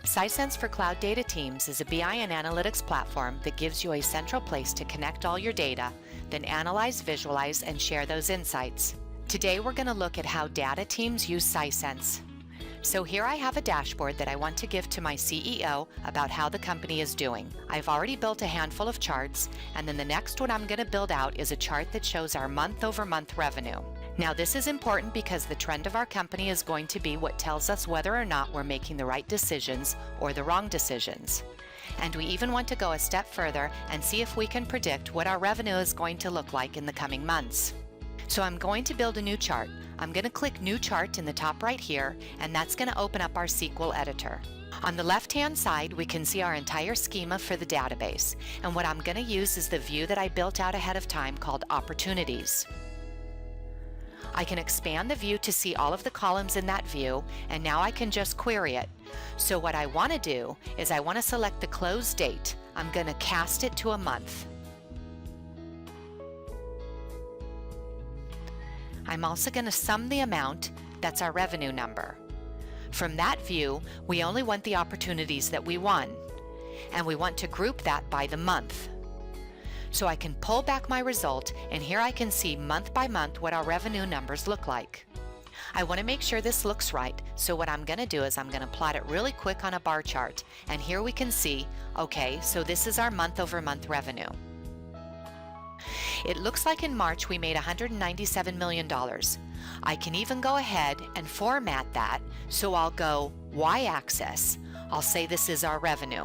Sisense for Cloud Data Teams is a BI and analytics platform that gives you a central place to connect all your data, then analyze, visualize, and share those insights. Today we're going to look at how data teams use Sisense. So here I have a dashboard that I want to give to my CEO about how the company is doing. I've already built a handful of charts, and then the next one I'm going to build out is a chart that shows our month-over-month revenue. Now this is important because the trend of our company is going to be what tells us whether or not we're making the right decisions or the wrong decisions. And we even want to go a step further and see if we can predict what our revenue is going to look like in the coming months. So I'm going to build a new chart. I'm going to click New Chart in the top right here, and that's going to open up our SQL editor. On the left-hand side, we can see our entire schema for the database, and what I'm going to use is the view that I built out ahead of time called Opportunities. I can expand the view to see all of the columns in that view, and now I can just query it. So what I want to do is I want to select the close date. I'm going to cast it to a month. I'm also going to sum the amount, that's our revenue number. From that view, we only want the opportunities that we won, and we want to group that by the month. So I can pull back my result, and here I can see month by month what our revenue numbers look like. I want to make sure this looks right, so what I'm going to do is I'm going to plot it really quick on a bar chart, and here we can see, okay, so this is our month-over-month revenue. It looks like in March we made $197 million. I can even go ahead and format that, so I'll go Y-axis. I'll say this is our revenue.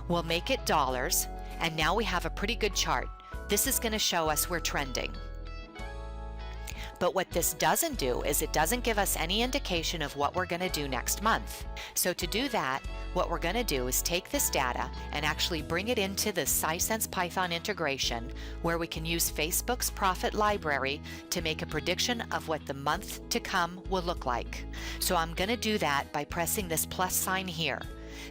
We'll make it dollars, and now we have a pretty good chart. This is going to show us we're trending. But what this doesn't do is it doesn't give us any indication of what we're going to do next month. So to do that, what we're going to do is take this data and actually bring it into the Sisense Python integration, where we can use Facebook's profit library to make a prediction of what the month to come will look like. So I'm going to do that by pressing this plus sign here.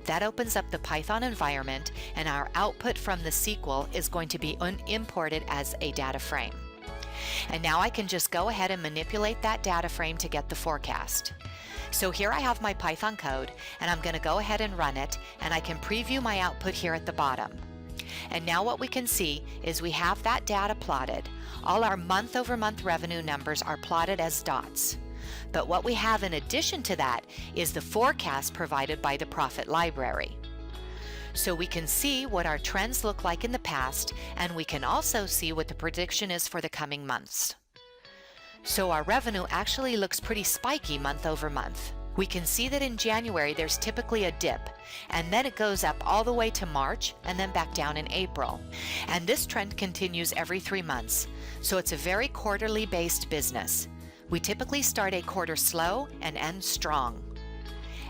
That opens up the Python environment, and our output from the SQL is going to be imported as a data frame. And now I can just go ahead and manipulate that data frame to get the forecast. So here I have my Python code, and I'm going to go ahead and run it, and I can preview my output here at the bottom. And now what we can see is we have that data plotted. All our month-over-month revenue numbers are plotted as dots. But what we have in addition to that is the forecast provided by the profit library. So we can see what our trends look like in the past, and we can also see what the prediction is for the coming months. So our revenue actually looks pretty spiky month over month. We can see that in January there's typically a dip, and then it goes up all the way to March and then back down in April. And this trend continues every 3 months, so it's a very quarterly based business. We typically start a quarter slow and end strong.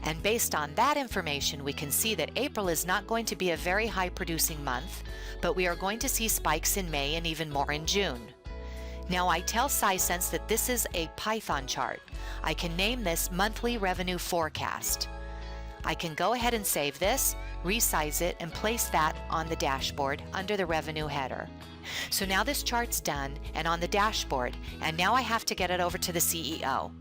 And based on that information, we can see that April is not going to be a very high producing month, but we are going to see spikes in May and even more in June. Now I tell Sisense that this is a Python chart. I can name this Monthly Revenue Forecast. I can go ahead and save this, resize it, and place that on the dashboard under the revenue header. So now this chart's done and on the dashboard, and now I have to get it over to the CEO.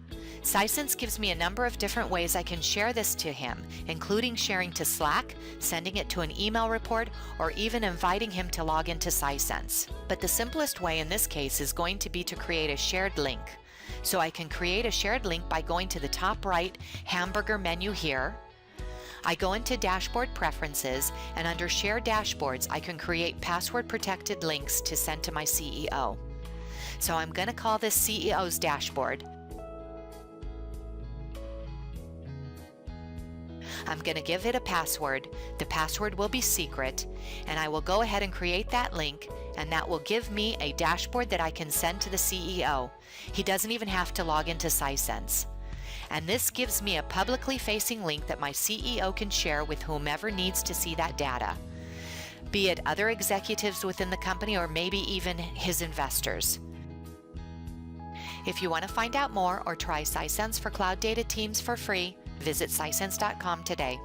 Sisense gives me a number of different ways I can share this to him, including sharing to Slack, sending it to an email report, or even inviting him to log into Sisense. But the simplest way in this case is going to be to create a shared link. So I can create a shared link by going to the top right hamburger menu here. I go into Dashboard Preferences, and under Share Dashboards, I can create password-protected links to send to my CEO. So I'm going to call this CEO's Dashboard. I'm going to give it a password. The password will be secret, and I will go ahead and create that link, and that will give me a dashboard that I can send to the CEO. He doesn't even have to log into Sisense. And this gives me a publicly facing link that my CEO can share with whomever needs to see that data, be it other executives within the company or maybe even his investors. If you want to find out more or try Sisense for Cloud Data Teams for free, visit sisense.com today.